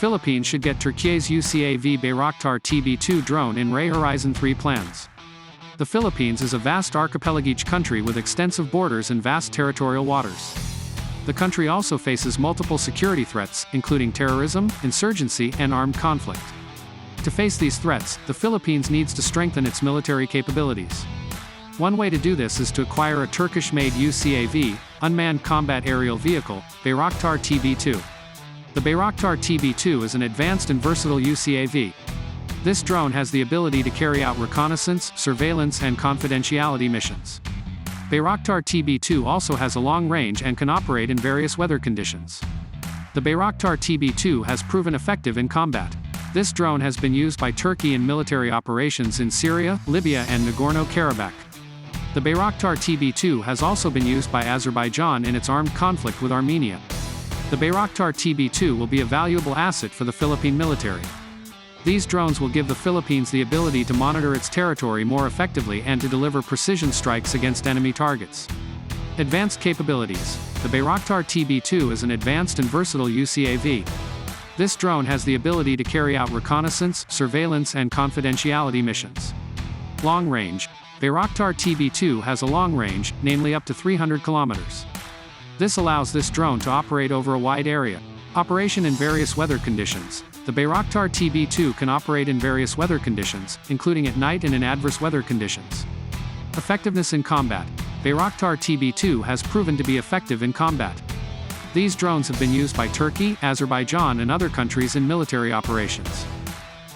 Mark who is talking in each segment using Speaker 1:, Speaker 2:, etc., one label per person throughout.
Speaker 1: Philippines should get Turkey's UCAV Bayraktar TB2 drone in Ray Horizon 3 plans. The Philippines is a vast archipelagic country with extensive borders and vast territorial waters. The country also faces multiple security threats, including terrorism, insurgency, and armed conflict. To face these threats, the Philippines needs to strengthen its military capabilities. One way to do this is to acquire a Turkish-made UCAV, unmanned combat aerial vehicle, Bayraktar TB2. The Bayraktar TB2 is an advanced and versatile UCAV. This drone has the ability to carry out reconnaissance, surveillance, and confidentiality missions. Bayraktar TB2 also has a long range and can operate in various weather conditions. The Bayraktar TB2 has proven effective in combat. This drone has been used by Turkey in military operations in Syria, Libya, and Nagorno-Karabakh. The Bayraktar TB2 has also been used by Azerbaijan in its armed conflict with Armenia. The Bayraktar TB2 will be a valuable asset for the Philippine military. These drones will give the Philippines the ability to monitor its territory more effectively and to deliver precision strikes against enemy targets. Advanced capabilities. The Bayraktar TB2 is an advanced and versatile UCAV. This drone has the ability to carry out reconnaissance, surveillance, and confidentiality missions. Long range. Bayraktar TB2 has a long range, namely up to 300 kilometers. This allows this drone to operate over a wide area. Operation in various weather conditions. The Bayraktar TB2 can operate in various weather conditions, including at night and in adverse weather conditions. Effectiveness in combat. Bayraktar TB2 has proven to be effective in combat. These drones have been used by Turkey, Azerbaijan, and other countries in military operations.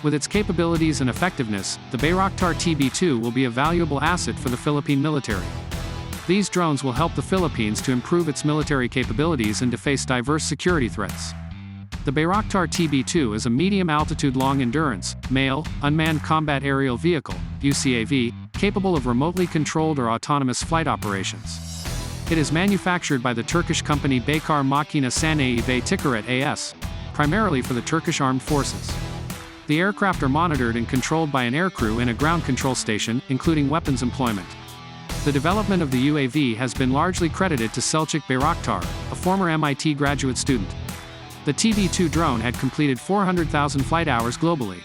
Speaker 1: With its capabilities and effectiveness, the Bayraktar TB2 will be a valuable asset for the Philippine military. These drones will help the Philippines to improve its military capabilities and to face diverse security threats. The Bayraktar TB2 is a medium-altitude long-endurance, MALE, unmanned combat aerial vehicle, UCAV, capable of remotely controlled or autonomous flight operations. It is manufactured by the Turkish company Bayraktar Makina Sanayi ve Ticaret AS, primarily for the Turkish armed forces. The aircraft are monitored and controlled by an aircrew in a ground control station, including weapons employment. The development of the UAV has been largely credited to Selçuk Bayraktar, a former MIT graduate student. The TB2 drone had completed 400,000 flight hours globally.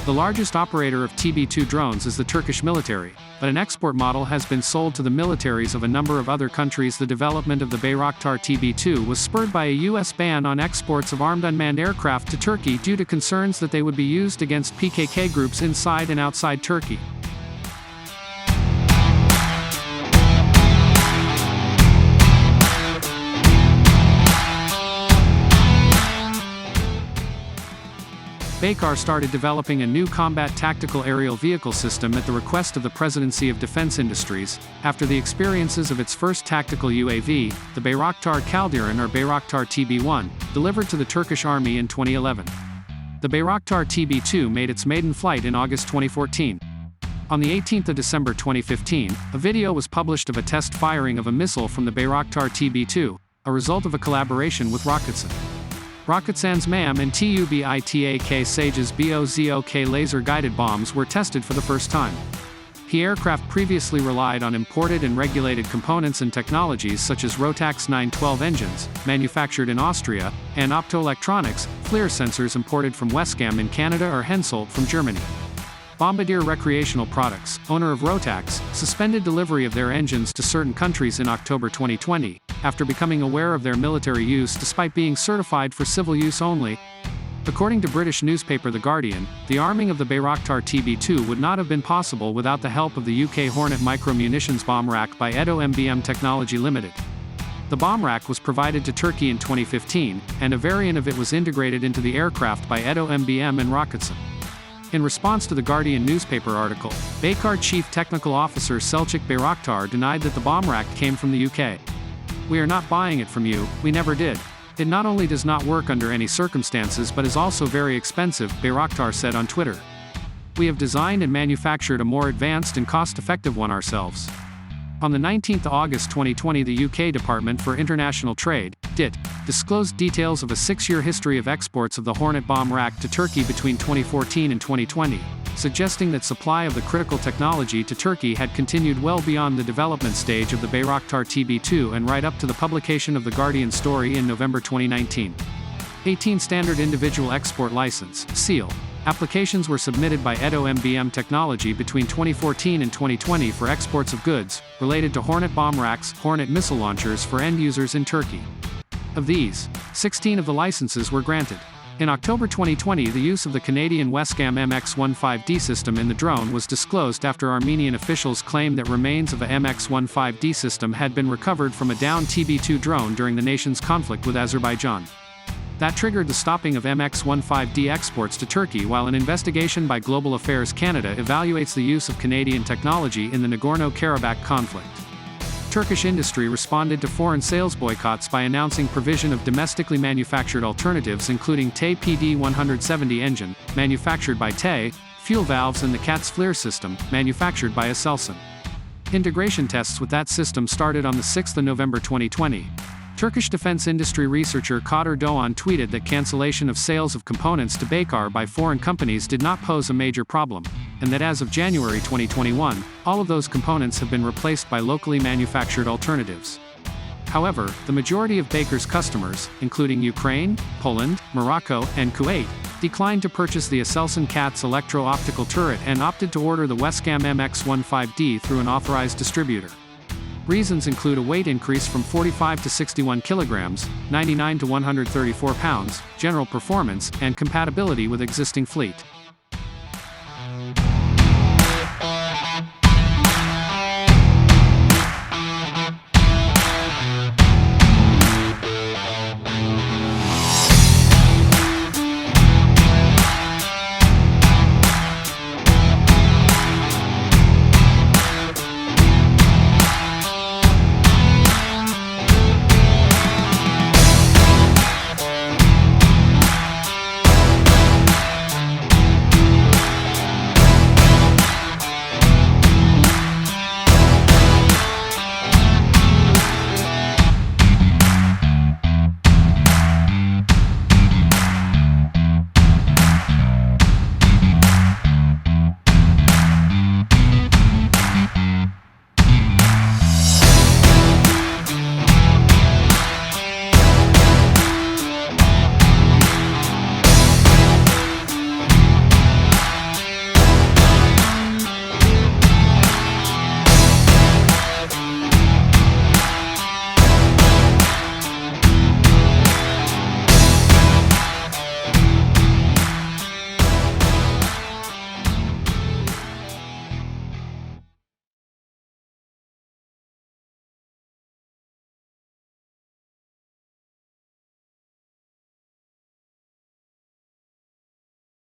Speaker 1: The largest operator of TB2 drones is the Turkish military, but an export model has been sold to the militaries of a number of other countries. The development of the Bayraktar TB2 was spurred by a U.S. ban on exports of armed unmanned aircraft to Turkey due to concerns that they would be used against PKK groups inside and outside Turkey. Bayraktar started developing a new combat tactical aerial vehicle system at the request of the Presidency of Defense Industries, after the experiences of its first tactical UAV, the Bayraktar Kaldiran or Bayraktar TB1, delivered to the Turkish army in 2011. The Bayraktar TB2 made its maiden flight in August 2014. On the 18th of December 2015, a video was published of a test firing of a missile from the Bayraktar TB2, a result of a collaboration with Roketsan. Roketsan's MAM and TUBITAK Sage's BOZOK laser-guided bombs were tested for the first time. The aircraft previously relied on imported and regulated components and technologies such as Rotax 912 engines, manufactured in Austria, and optoelectronics, FLIR sensors imported from Westcam in Canada or Hensoldt from Germany. Bombardier Recreational Products, owner of Rotax, suspended delivery of their engines to certain countries in October 2020, after becoming aware of their military use despite being certified for civil use only. According to British newspaper The Guardian, the arming of the Bayraktar TB2 would not have been possible without the help of the UK Hornet micro-munitions bomb rack by Edo MBM Technology Limited. The bomb rack was provided to Turkey in 2015, and a variant of it was integrated into the aircraft by Edo MBM and Roketsan. In response to the Guardian newspaper article, Bayraktar Chief Technical Officer Selçuk Bayraktar denied that the bomb rack came from the UK. "We are not buying it from you, we never did. It not only does not work under any circumstances but is also very expensive," Bayraktar said on Twitter. "We have designed and manufactured a more advanced and cost-effective one ourselves." On the 19th of August 2020, the UK Department for International Trade, DIT, disclosed details of a 6-year history of exports of the Hornet bomb rack to Turkey between 2014 and 2020, suggesting that supply of the critical technology to Turkey had continued well beyond the development stage of the Bayraktar TB2 and right up to the publication of the Guardian story in November 2019. 18 Standard Individual Export License, SEAL. Applications were submitted by Edo MBM Technology between 2014 and 2020 for exports of goods related to Hornet bomb racks, Hornet missile launchers for end users in Turkey. Of these, 16 of the licenses were granted. In October 2020, the use of the Canadian Wescam MX-15D system in the drone was disclosed after Armenian officials claimed that remains of a MX-15D system had been recovered from a downed TB2 drone during the nation's conflict with Azerbaijan. That triggered the stopping of MX-15D exports to Turkey, while an investigation by Global Affairs Canada evaluates the use of Canadian technology in the Nagorno-Karabakh conflict. Turkish industry responded to foreign sales boycotts by announcing provision of domestically manufactured alternatives including TB170 engine, manufactured by TE, fuel valves and the CATS FLIR system, manufactured by Aselsan. Integration tests with that system started on the 6th of November 2020. Turkish defense industry researcher Kadir Doğan tweeted that cancellation of sales of components to Baykar by foreign companies did not pose a major problem, and that as of January 2021, all of those components have been replaced by locally manufactured alternatives. However, the majority of Baykar's customers, including Ukraine, Poland, Morocco, and Kuwait, declined to purchase the Aselsan CATS electro-optical turret and opted to order the Wescam MX-15D through an authorized distributor. Reasons include a weight increase from 45 to 61 kilograms, 99 to 134 pounds, general performance, and compatibility with existing fleet.